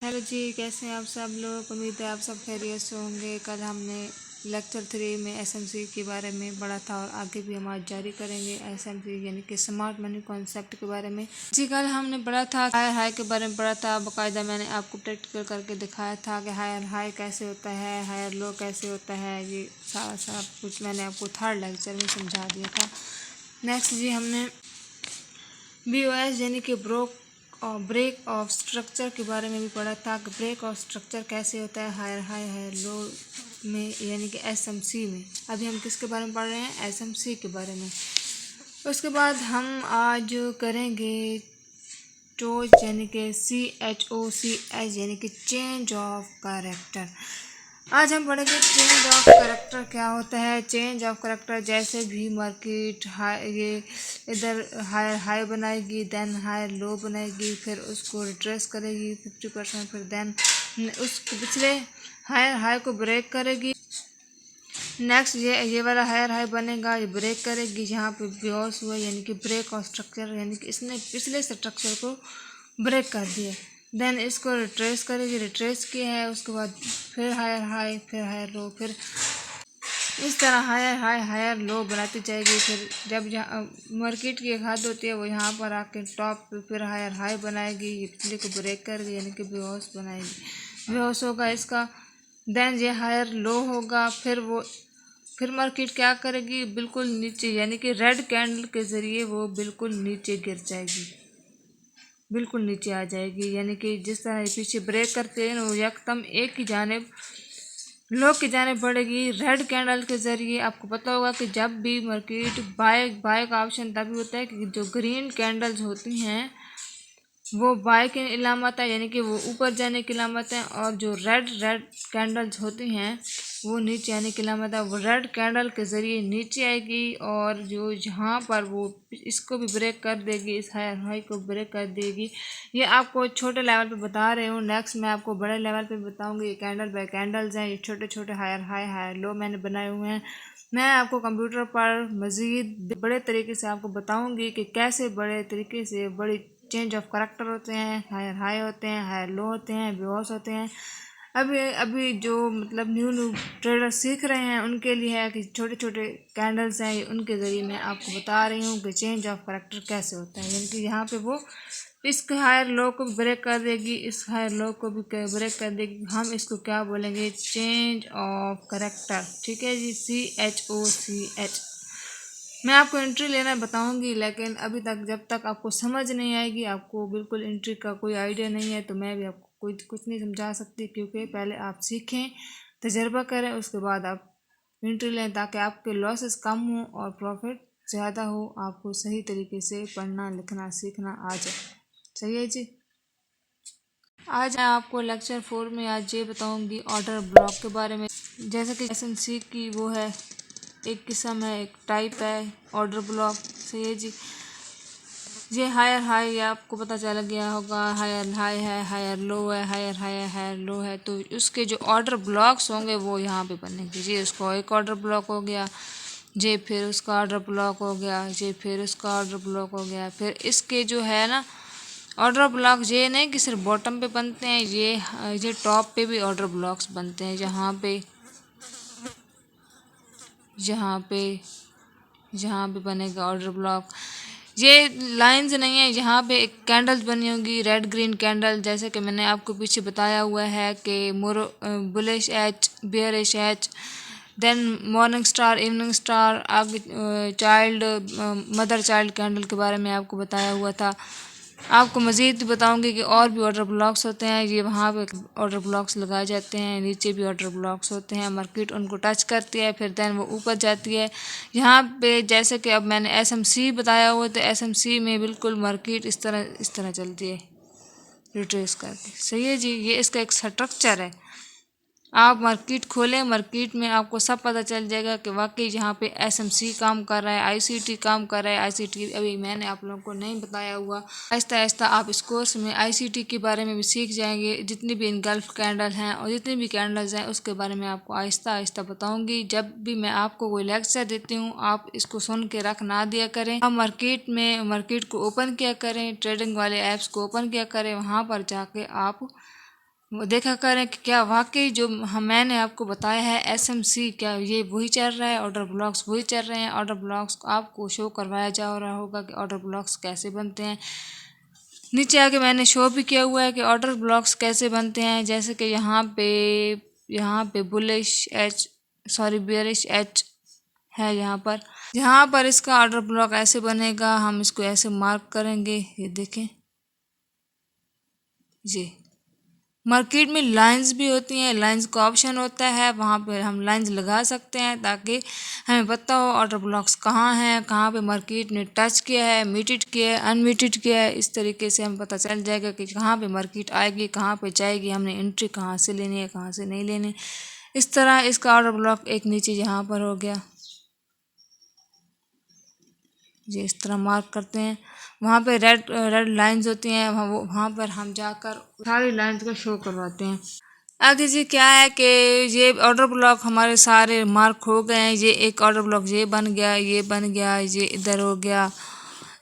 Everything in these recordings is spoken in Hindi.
हेलो जी, कैसे हैं आप सब लोग। उम्मीद है आप सब खैरियत से होंगे। कल हमने लेक्चर 3 में एसएमसी के बारे में पढ़ा था और आगे भी हम आज जारी करेंगे एसएमसी यानी कि स्मार्ट मनी कॉन्सेप्ट के बारे में। जी कल हमने पढ़ा था हायर हाई के बारे में पढ़ा था। बाकायदा मैंने आपको प्रैक्टिकल करके दिखाया था कि हायर हाई कैसे होता है, हायर लो कैसे होता है। ये सारा कुछ मैंने आपको थर्ड लेक्चर में समझा दिया था। नेक्स्ट जी हमने BOS यानी कि ब्रेक ऑफ स्ट्रक्चर के बारे में भी पढ़ा था कि ब्रेक ऑफ स्ट्रक्चर कैसे होता है हायर हाई हायर लो में यानी कि SMC में। अभी हम किसके बारे में पढ़ रहे हैं, SMC के बारे में। उसके बाद हम आज करेंगे टोच यानी कि CHOCH यानी कि चेंज ऑफ कैरेक्टर। आज हम पढ़ेंगे चेंज ऑफ कैरेक्टर क्या होता है। चेंज ऑफ कैरेक्टर जैसे भी मार्केट ये इधर हायर हाई बनाएगी, देन हायर लो बनाएगी, फिर उसको रिट्रेस करेगी 50%, फिर देन उस पिछले हायर हाई को ब्रेक करेगी। नेक्स्ट ये वाला हायर हाई बनेगा, ये ब्रेक करेगी जहाँ पे बेहोश हुआ यानी कि ब्रेक ऑफ स्ट्रक्चर यानी कि इसने पिछले स्ट्रक्चर को ब्रेक कर दिया। देन इसको रिट्रेस करेगी, रिट्रेस किया है उसके बाद फिर हायर हाई, फिर हायर लो, फिर इस तरह हायर हाई हायर लो बनाती जाएगी। फिर जब जहाँ मार्केट की एक हद होती है वो यहाँ पर आके टॉप पे फिर हायर हाई बनाएगी, ये पिछले को ब्रेक करेगी यानी कि बेहोश बनाएगी, बेहोश होगा इसका। देन ये हायर लो होगा, फिर मार्केट क्या करेगी, बिल्कुल नीचे यानी कि रेड कैंडल के ज़रिए वो बिल्कुल नीचे गिर जाएगी, बिल्कुल नीचे आ जाएगी। यानी कि जिस तरह पीछे ब्रेक करते हैं वो एकदम एक ही जानिब लो की जानिब बढ़ेगी रेड कैंडल के ज़रिए। आपको पता होगा कि जब भी मार्केट बाय का ऑप्शन तभी होता है कि जो ग्रीन कैंडल्स होती हैं वो बाय की इलामत है यानी कि वो ऊपर जाने की इलामत है, और जो रेड कैंडल्स होती हैं वो नीचे आने की इलामत है। वो रेड कैंडल के ज़रिए नीचे आएगी और जो जहाँ पर वो इसको भी ब्रेक कर देगी, इस हायर हाई को ब्रेक कर देगी। ये आपको छोटे लेवल पे बता रहे हूँ, नेक्स्ट मैं आपको बड़े लेवल पे बताऊँगी। ये कैंडल बाय कैंडल्स हैं, ये छोटे छोटे हायर हाई हायर लो मैंने बनाए हुए हैं। मैं आपको कंप्यूटर पर मज़ीद बड़े तरीके से आपको बताऊँगी कि कैसे बड़े तरीके से बड़ी चेंज ऑफ करैक्टर होते हैं, हायर हाई होते हैं, हायर लो होते हैं, बेहोश होते हैं। अभी जो मतलब न्यू ट्रेडर सीख रहे हैं उनके लिए है कि छोटे छोटे कैंडल्स हैं, उनके ज़रिए मैं आपको बता रही हूँ कि चेंज ऑफ करैक्टर कैसे होता है। यानी कि यहाँ पे वो इस हायर लो को ब्रेक कर देगी, इस हायर लो को भी ब्रेक कर देगी। हम इसको क्या बोलेंगे, चेंज ऑफ करैक्टर। ठीक है जी, CHOCH। मैं आपको एंट्री लेना बताऊंगी, लेकिन अभी तक जब तक आपको समझ नहीं आएगी, आपको बिल्कुल एंट्री का कोई आइडिया नहीं है, तो मैं भी आपको कुछ नहीं समझा सकती। क्योंकि पहले आप सीखें, तजर्बा करें, उसके बाद आप एंट्री लें ताकि आपके लॉसेस कम हो और प्रॉफिट ज़्यादा हो। आपको सही तरीके से पढ़ना लिखना सीखना आ जाए। सही है जी। आज मैं आपको लेक्चर 4 में आज ये बताऊंगी ऑर्डर ब्लॉक के बारे में। जैसे कि SMC की वो है, एक किस्म है, एक टाइप है ऑर्डर ब्लॉक। सही है जी। ये हायर हाई आपको पता चल गया होगा, हायर हाई है, हायर लो है, हायर हाई है, हायर लो है। तो उसके जो ऑर्डर ब्लॉक्स होंगे वो यहाँ पे बनेंगे जी। उसको एक ऑर्डर ब्लॉक हो गया जी, फिर उसका ऑर्डर ब्लॉक हो गया जी, फिर उसका ऑर्डर ब्लॉक हो गया। फिर इसके जो है ना ऑर्डर ब्लॉक ये नहीं कि सिर्फ बॉटम पे बनते हैं, ये टॉप पे भी ऑर्डर ब्लॉक्स बनते हैं। जहाँ पे बनेगा ऑर्डर ब्लॉक, ये लाइंस नहीं है। यहाँ पे एक कैंडल्स बनी होगी, रेड ग्रीन कैंडल, जैसे कि मैंने आपको पीछे बताया हुआ है कि bullish H, bearish H, then morning star, evening star, आगे चाइल्ड मदर चाइल्ड कैंडल के बारे में आपको बताया हुआ था। आपको मज़ीद बताऊंगी कि और भी ऑर्डर ब्लॉक्स होते हैं। ये वहाँ पे ऑर्डर ब्लॉक्स लगाए जाते हैं, नीचे भी ऑर्डर ब्लॉक्स होते हैं। मार्केट उनको टच करती है, फिर देन वो ऊपर जाती है। यहाँ पे जैसे कि अब मैंने SMC बताया हुआ, तो SMC में बिल्कुल मार्केट इस तरह चलती है, रिट्रेस करके। सही है जी, ये इसका एक स्ट्रक्चर है। आप मार्केट खोलें, मार्केट में आपको सब पता चल जाएगा कि वाकई यहाँ पे SMC काम कर रहा है, ICT काम कर रहा है। ICT अभी मैंने आप लोगों को नहीं बताया हुआ। आहिस्ता आहिस्ता आप इस कोर्स में ICT के बारे में भी सीख जाएंगे। जितनी भी इनगल्फ कैंडल हैं और जितनी भी कैंडल्स हैं उसके बारे में आपको आहिस्ता आहिस्ता बताऊँगी। जब भी मैं आपको कोई लेक्चर देती हूँ, आप इसको सुन के रख ना दिया करें। आप मार्केट को ओपन किया करें, ट्रेडिंग वाले ऐप्स को ओपन किया करें, वहाँ पर जाके आप वो देखा करें कि क्या वाकई जो हम मैंने आपको बताया है एसएमसी क्या ये वही चल रहा है, ऑर्डर ब्लॉक्स वही चल रहे हैं। ऑर्डर ब्लॉक्स आपको शो करवाया जा रहा होगा कि ऑर्डर ब्लॉक्स कैसे बनते हैं। नीचे आके मैंने शो भी किया हुआ है कि ऑर्डर ब्लॉक्स कैसे बनते हैं। जैसे कि यहाँ पे बेयरिश एच है। यहाँ पर इसका ऑर्डर ब्लॉक ऐसे बनेगा। हम इसको ऐसे मार्क करेंगे, ये देखें जी। मार्केट में लाइंस भी होती हैं, लाइंस का ऑप्शन होता है, वहाँ पे हम लाइंस लगा सकते हैं ताकि हमें पता हो ऑर्डर ब्लॉक्स कहाँ हैं, कहाँ पे मार्केट ने टच किया है, म्यूटेड किया है, अनम्यूटेड किया है। इस तरीके से हमें पता चल जाएगा कि कहाँ पे मार्केट आएगी, कहाँ पे जाएगी, हमने एंट्री कहाँ से लेनी है, कहाँ से नहीं लेनी। इस तरह इसका ऑर्डर ब्लॉक एक नीचे यहाँ पर हो गया जी। इस तरह मार्क करते हैं। वहाँ पे रेड लाइंस होती हैं, वहाँ पर हम जाकर सारी लाइंस को शो करवाते हैं। आगे जी क्या है कि ये ऑर्डर ब्लॉक हमारे सारे मार्क हो गए हैं। ये एक ऑर्डर ब्लॉक ये बन गया, ये बन गया, ये इधर हो गया।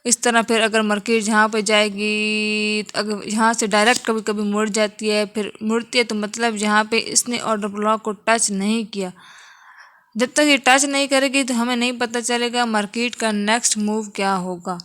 इस तरह फिर अगर मार्केट यहाँ पे जाएगी तो अगर यहाँ से डायरेक्ट कभी कभी मुड़ जाती है, फिर मुड़ती है तो मतलब यहाँ पे इसने ऑर्डर ब्लॉक को टच नहीं किया। जब तक ये टच नहीं करेगी तो हमें नहीं पता चलेगा मार्केट का नेक्स्ट मूव क्या होगा।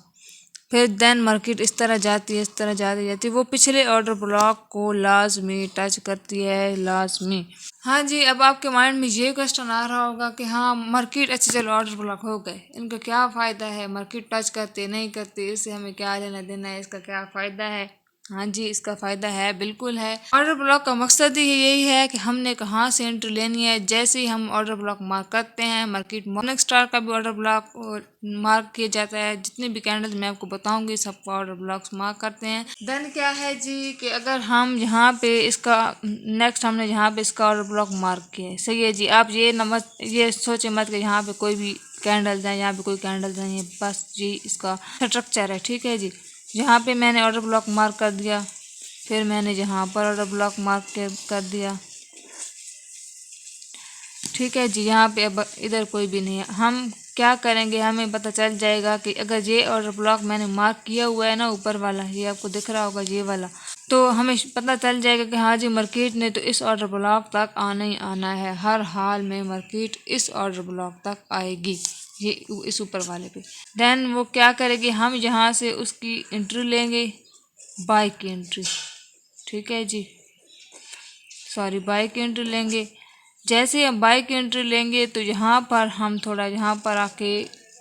फिर देन मार्केट इस तरह जाती है, इस तरह जाती है, वो पिछले ऑर्डर ब्लॉक को लाजमी टच करती है, लाजमी। हाँ जी, अब आपके माइंड में ये क्वेश्चन आ रहा होगा कि हाँ मार्केट अच्छे चलो ऑर्डर ब्लॉक हो गए, इनका क्या फ़ायदा है, मार्केट टच करते नहीं करते इससे हमें क्या लेना देना है, इसका क्या फ़ायदा है। हाँ जी, इसका फ़ायदा है, बिल्कुल है। ऑर्डर ब्लॉक का मकसद ही यही है कि हमने कहाँ से एंट्री लेनी है। जैसे ही हम ऑर्डर ब्लॉक मार्क करते हैं, मार्केट मॉर्निंग स्टार का भी ऑर्डर ब्लॉक मार्क किया जाता है। जितने भी कैंडल्स मैं आपको बताऊंगी सबका ऑर्डर ब्लॉक्स मार्क करते हैं। देन क्या है जी कि अगर हम यहाँ पे इसका नेक्स्ट हमने यहाँ पे इसका ऑर्डर ब्लॉक मार्क किया है, सही है जी। आप ये सोचे मत कि यहाँ पे कोई भी कैंडल्स हैं, यहाँ पे कोई कैंडल्स नहीं है, बस जी इसका स्ट्रक्चर है, ठीक है जी। यहाँ पे मैंने ऑर्डर ब्लॉक मार्क कर दिया, फिर मैंने यहाँ पर ऑर्डर ब्लॉक मार्क कर दिया, ठीक है जी। यहाँ पे अब इधर कोई भी नहीं है। हम क्या करेंगे, हमें पता चल जाएगा कि अगर ये ऑर्डर ब्लॉक मैंने मार्क किया हुआ है ना, ऊपर वाला ये आपको दिख रहा होगा ये वाला, तो हमें पता चल जाएगा कि हाँ जी मार्केट ने तो इस ऑर्डर ब्लॉक तक आना ही आना है। हर हाल में मार्केट इस ऑर्डर ब्लॉक तक आएगी, ये इस ऊपर वाले पे। देन वो क्या करेगी, हम यहाँ से उसकी एंट्री लेंगे, बाय की एंट्री, ठीक है जी, सॉरी बाय की एंट्री लेंगे। जैसे हम बाय की एंट्री लेंगे तो यहाँ पर हम थोड़ा यहाँ पर आके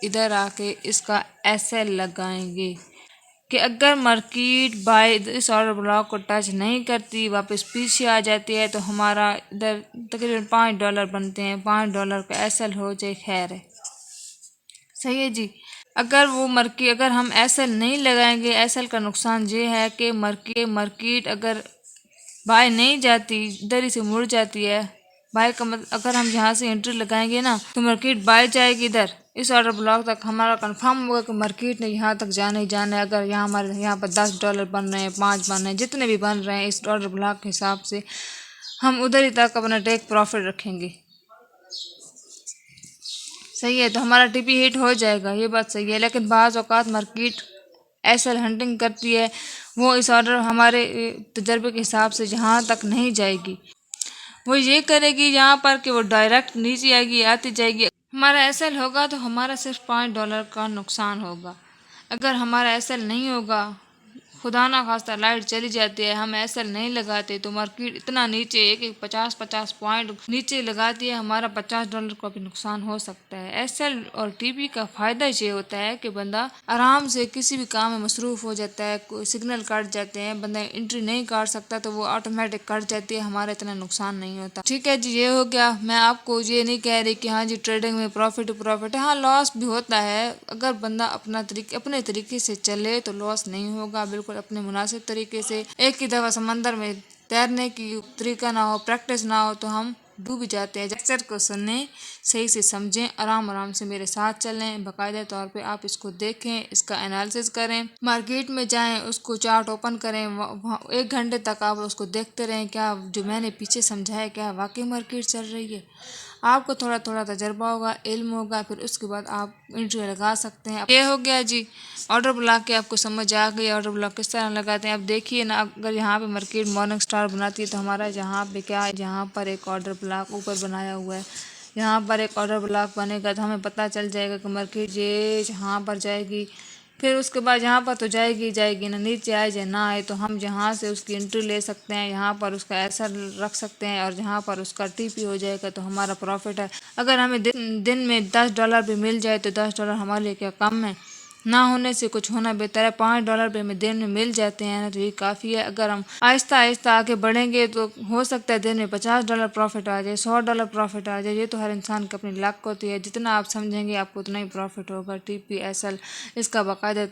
इधर आके इसका SL लगाएंगे कि अगर मार्केट बाय इस ऑर्डर ब्लॉक को टच नहीं करती, वापस पीछे आ जाती है, तो हमारा इधर तकरीबन $5 बनते हैं। $5 का SL हो जाए, खैर है, सही है जी। अगर हम SL नहीं लगाएंगे, SL का नुकसान ये है कि मार्केट अगर बाय नहीं जाती, इधर ही से मुड़ जाती है। बाय का मतलब अगर हम यहाँ से एंट्री लगाएंगे ना तो मार्केट बाय जाएगी इधर इस ऑर्डर ब्लॉक तक, हमारा कंफर्म होगा कि मार्केट ने यहाँ तक जाना ही जाना है। अगर यहाँ हमारे यहाँ पर $10 बन रहे हैं, 5 बन रहे हैं, जितने भी बन रहे हैं इस ऑर्डर ब्लॉक के हिसाब से हम उधर ही तक अपना टेक प्रॉफिट रखेंगे, सही है। तो हमारा TP हिट हो जाएगा, ये बात सही है। लेकिन बाज़ औक़ात मार्केट SL हंटिंग करती है, वो इस ऑर्डर हमारे तजर्बे के हिसाब से जहाँ तक नहीं जाएगी, वो ये करेगी यहाँ पर कि वो डायरेक्ट नीचे आएगी, आती जाएगी। हमारा SL होगा तो हमारा सिर्फ $5 का नुकसान होगा। अगर हमारा SL नहीं होगा, खुदा ना खास्ता लाइट चली जाती है, हम SL नहीं लगाते तो मार्केट इतना नीचे एक 50-50 पॉइंट नीचे लगाती है, हमारा $50 का भी नुकसान हो सकता है। SL और TP का फ़ायदा ये होता है कि बंदा आराम से किसी भी काम में मसरूफ़ हो जाता है। कोई सिग्नल कट जाते हैं, बंदा एंट्री नहीं काट सकता तो वो ऑटोमेटिक कट जाती है, हमारा इतना नुकसान नहीं होता, ठीक है जी। ये हो गया। मैं आपको ये नहीं कह रही कि हाँ जी ट्रेडिंग में प्रॉफिट है, हाँ लॉस भी होता है। अगर बंदा अपने तरीके से चले तो लॉस नहीं होगा, बिल्कुल अपने मुनासिब तरीके से। एक ही दफ़ा समंदर में तैरने की तरीका ना हो, प्रैक्टिस ना हो तो हम डूब जाते हैं। लेक्चर को सुनने, सही से समझें, आराम से मेरे साथ चलें, बाकायदा तौर पे आप इसको देखें, इसका एनालिसिस करें, मार्केट में जाएं, उसको चार्ट ओपन करें, 1 घंटे तक आप उसको देखते रहें, क्या जो मैंने पीछे समझाया क्या वाकई मार्केट चल रही है। आपको थोड़ा थोड़ा तजर्बा होगा, इल्म होगा, फिर उसके बाद आप इंटरव्यू लगा सकते हैं। ये हो गया जी ऑर्डर ब्लॉक की आपको समझ आ गई ऑर्डर ब्लॉक किस तरह लगाते हैं। अब देखिए ना, अगर यहाँ पे मार्केट मॉर्निंग स्टार बनाती है तो हमारा यहाँ पे क्या है, यहाँ पर एक ऑर्डर ब्लॉक ऊपर बनाया हुआ है। यहाँ पर एक ऑर्डर ब्लॉक बनेगा तो हमें पता चल जाएगा कि मार्केट ये यहाँ पर जाएगी, फिर उसके बाद यहाँ पर तो जाएगी जाएगी ना, नीचे आए या ना आए, तो हम यहाँ से उसकी एंट्री ले सकते हैं, यहाँ पर उसका ऐसा रख सकते हैं और यहाँ पर उसका टीपी हो जाएगा तो हमारा प्रॉफिट है। अगर हमें दिन में $10 भी मिल जाए तो $10 हमारे लिए क्या कम है? ना होने से कुछ होना बेहतर है। $5 भी हमें दिन में मिल जाते हैं ना तो ये काफ़ी है। अगर हम आहिस्ता आहिस्ता आगे बढ़ेंगे तो हो सकता है दिन में $50 प्रॉफिट आ जाए, $100 प्रॉफिट आ जाए। ये तो हर इंसान की अपनी लक होती है, जितना आप समझेंगे आपको उतना ही प्रॉफिट होगा। TPSL इसका बाकायदा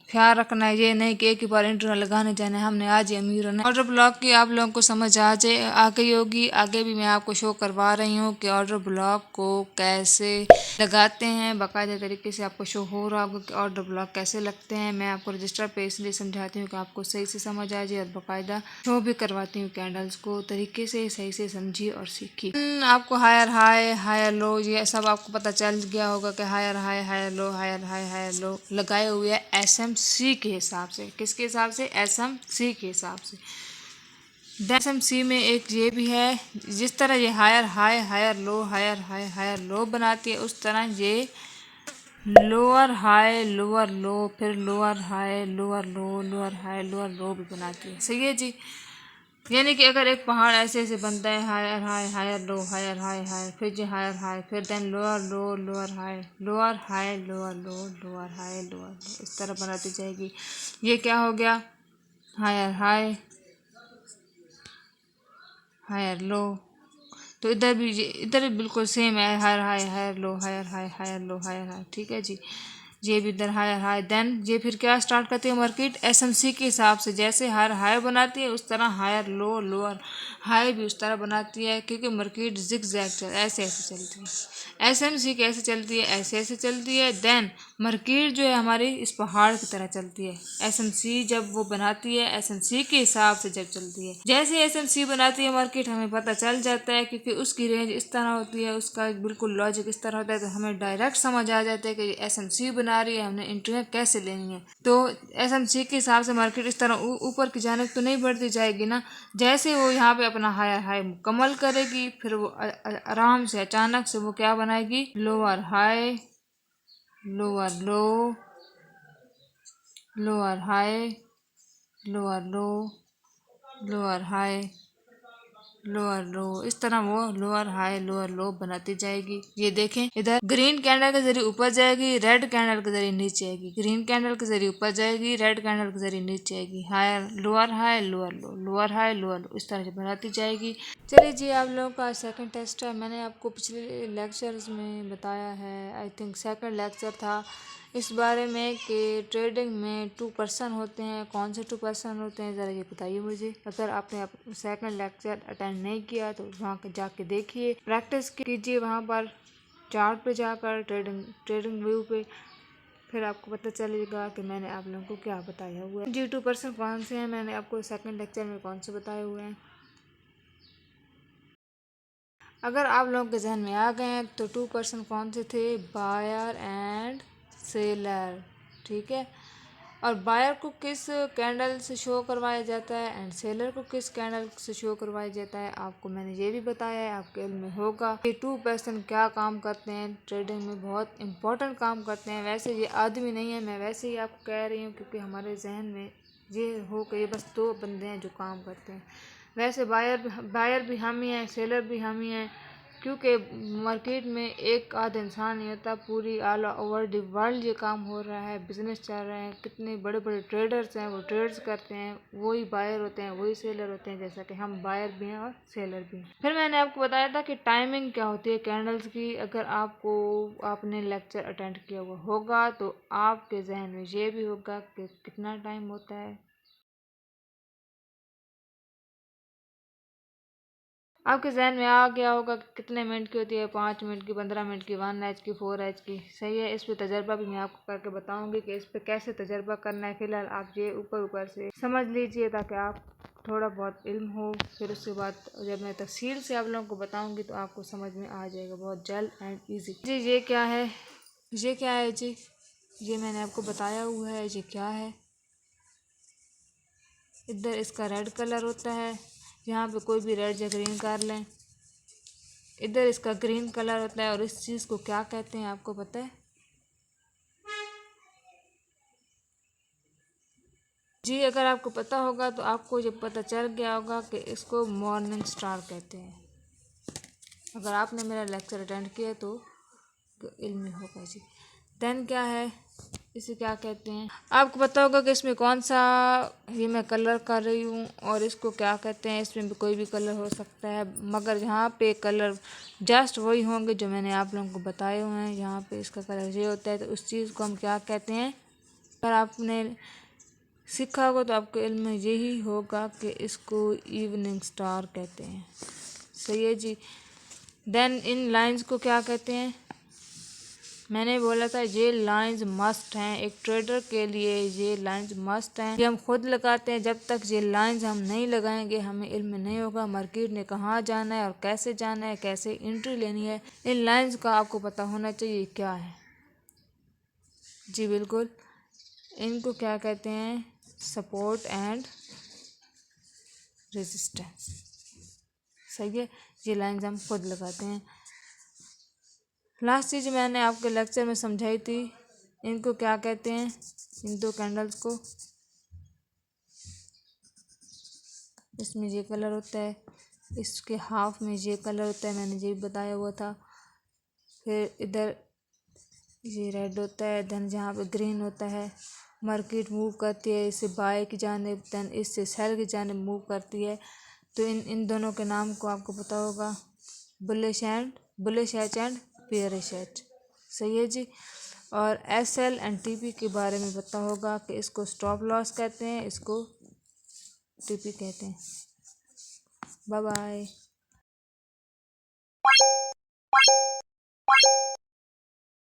ख्याल रखना है, ये नहीं कि एक ही बार इंटरव्यू लगाने जाना है हमने आज ही अमीर होना है। ऑर्डर ब्लॉक की आप लोगों को समझ आ गई होगी। आगे भी मैं आपको शो करवा रही हूँ कि ऑर्डर ब्लॉक को कैसे लगाते हैं, बाकायदा तरीके से आपको शो हो रहा होगा कि ऑर्डर ब्लॉक कैसे लगते हैं। मैं आपको रजिस्टर पे इसलिए समझाती हूँ कि आपको सही से समझ आ जाए और बाकायदा शो भी करवाती हूँ कैंडल्स को तरीके से सही से समझिए और सीखिए। आपको हायर हाई हायर लो ये सब आपको पता चल गया होगा कि higher high higher low higher high higher low लगाए हुए है SMC के हिसाब से। किसके हिसाब से? SMC के हिसाब से। SMC में एक ये भी है, जिस तरह ये higher high higher low higher high higher low बनाती है उस तरह ये लोअर हाई लोअर लो फिर lower high lower low lower high lower लो भी बनाती है। सही है जी। यानी कि अगर एक पहाड़ ऐसे ऐसे बनता है higher high higher low higher high higher, फिर जी हायर हाई, फिर then lower low lower high lower high lower low lower high lower low, इस तरह बनाती जाएगी। ये क्या हो गया? Higher high higher low. तो इधर भी बिल्कुल सेम है, higher high higher low higher high higher low higher high. ठीक है जी। ये भी इधर हायर हाई, देन ये फिर क्या स्टार्ट करती है मार्केट SMC के हिसाब से। जैसे हायर हाई बनाती है उस तरह हायर लो लोअर हाई भी उस तरह बनाती है, क्योंकि मार्केट जिगजैग ऐसे ऐसे चलती है। SMC कैसे चलती है? ऐसे ऐसे चलती है। देन मार्केट जो है हमारी इस पहाड़ की तरह चलती है। SMC जब वो बनाती है SMC के हिसाब से जब चलती है, जैसे SMC बनाती है मार्केट हमें पता चल जाता है, क्योंकि उसकी रेंज इस तरह होती है, उसका बिल्कुल लॉजिक इस तरह होता है, तो हमें डायरेक्ट समझ आ जाता है कि SMC बना रही है, हमने एंट्रियाँ कैसे लेनी है। तो SMC के हिसाब से मार्केट इस तरह ऊपर की जानिब तो नहीं बढ़ती जाएगी ना। जैसे वो यहाँ पे अपना हायर हाई मुकम्मल करेगी, फिर वो आराम से अचानक से वो क्या बनाएगी? Lower high lower low lower high lower low lower high lower low, इस तरह वो लोअर हाई लोअर लो बनाती जाएगी। ये देखें, इधर ग्रीन कैंडल के जरिए ऊपर जाएगी, रेड कैंडल के जरिए नीचे आएगी, ग्रीन कैंडल के जरिए ऊपर जाएगी, रेड कैंडल के जरिए नीचे आएगी, higher lower high lower low lower high lower low, इस तरह से बनाती जाएगी। चलिए जी, आप लोगों का सेकंड टेस्ट है। मैंने आपको पिछले लेक्चर्स में बताया है, आई थिंक सेकंड लेक्चर था, इस बारे में कि ट्रेडिंग में 2% होते हैं। कौन से 2% होते हैं ज़रा ये बताइए मुझे। अगर आपने सेकंड लेक्चर अटेंड नहीं किया तो वहाँ जाके देखिए, प्रैक्टिस कीजिए वहाँ पर चार्ट पे जाकर, ट्रेडिंग व्यू पे, फिर आपको पता चलेगा कि मैंने आप लोगों को क्या बताया हुआ है। जी 2% कौन से हैं मैंने आपको सेकंड लेक्चर में कौन से बताए हुए हैं। अगर आप लोगों के जहन में आ गए हैं तो 2% कौन से थे? Buyer and seller. ठीक है। और बायर को किस कैंडल से शो करवाया जाता है एंड सेलर को किस कैंडल से शो करवाया जाता है, आपको मैंने ये भी बताया है, आपके इल्म में होगा। ये 2% क्या काम करते हैं, ट्रेडिंग में बहुत इंपॉर्टेंट काम करते हैं। वैसे ये आदमी नहीं है, मैं वैसे ही आपको कह रही हूँ क्योंकि हमारे जहन में ये हो कि ये बस 2 बंदे हैं जो काम करते हैं। वैसे बायर भी हम ही हैं, सेलर भी हम ही हैं, क्योंकि मार्केट में एक आध इंसान नहीं होता, पूरी ऑल ओवर द वर्ल्ड ये काम हो रहा है, बिजनेस चल रहे हैं, कितने बड़े बड़े ट्रेडर्स हैं, वो ट्रेड्स करते हैं, वही बायर होते हैं वही सेलर होते हैं, जैसा कि हम बायर भी हैं और सेलर भी हैं। फिर मैंने आपको बताया था कि टाइमिंग क्या होती है कैंडल्स की। अगर आपने लेक्चर अटेंड किया हुआ होगा तो आपके जहन में ये भी होगा कि कितना टाइम होता है। आपके जहन में आ गया होगा कि कितने मिनट की होती है, 5 मिनट की, 15 मिनट की, 1 H की, 4 H की। सही है। इस पे तजर्बा भी मैं आपको करके बताऊंगी कि इस पे कैसे तजर्बा करना है। फिलहाल आप ये ऊपर ऊपर से समझ लीजिए ताकि आप थोड़ा बहुत इल्म हो, फिर उसके बाद जब मैं तफसील से आप लोगों को बताऊंगी तो आपको समझ में आ जाएगा बहुत जल्द एंड इजी। जी ये क्या है, ये क्या है जी, ये मैंने आपको बताया हुआ है ये क्या है। इधर इसका रेड कलर होता है, यहाँ पे कोई भी रेड या ग्रीन कर लें। इधर इसका ग्रीन कलर होता है और इस चीज़ को क्या कहते हैं आपको पता है? जी अगर आपको पता होगा तो आपको ये पता चल गया होगा कि इसको मॉर्निंग स्टार कहते हैं। अगर आपने मेरा लेक्चर अटेंड किया तो इल्म होगा जी। देन क्या है, इसे क्या कहते हैं आपको पता होगा कि इसमें कौन सा, ये मैं कलर कर रही हूँ और इसको क्या कहते हैं। इसमें भी कोई भी कलर हो सकता है, मगर यहाँ पे कलर जस्ट वही होंगे जो मैंने आप लोगों को बताए हुए हैं। यहाँ पे इसका कलर ये होता है, तो उस चीज़ को हम क्या कहते हैं। अगर आपने सीखा होगा तो आपके इल्म में यही होगा कि इसको इवनिंग स्टार कहते हैं। सही है जी। देन इन लाइंस को क्या कहते हैं, मैंने बोला था ये लाइंस मस्ट हैं, एक ट्रेडर के लिए ये लाइंस मस्ट हैं। ये हम खुद लगाते हैं, जब तक ये लाइंस हम नहीं लगाएंगे हमें इल्म नहीं होगा मार्केट ने कहाँ जाना है और कैसे जाना है, कैसे एंट्री लेनी है। इन लाइंस का आपको पता होना चाहिए क्या है। जी बिल्कुल, इनको क्या कहते हैं, सपोर्ट एंड रेजिस्टेंस। सही है, ये लाइंस हम खुद लगाते हैं। लास्ट चीज़ मैंने आपके लेक्चर में समझाई थी, इनको क्या कहते हैं, इन दो कैंडल्स को। इसमें ये कलर होता है, इसके हाफ में ये कलर होता है, मैंने ये भी बताया हुआ था। फिर इधर ये रेड होता है, देन जहाँ पे ग्रीन होता है। मार्केट मूव करती है इससे बाय की जानिब, देन इससे सेल की जानिब मूव करती है। तो इन दोनों के नाम को आपको पता होगा, bullish edge and bearish edge. सही है जी। और SL एंड TP के बारे में पता होगा कि इसको स्टॉप लॉस कहते हैं, इसको TP कहते हैं। Bye bye.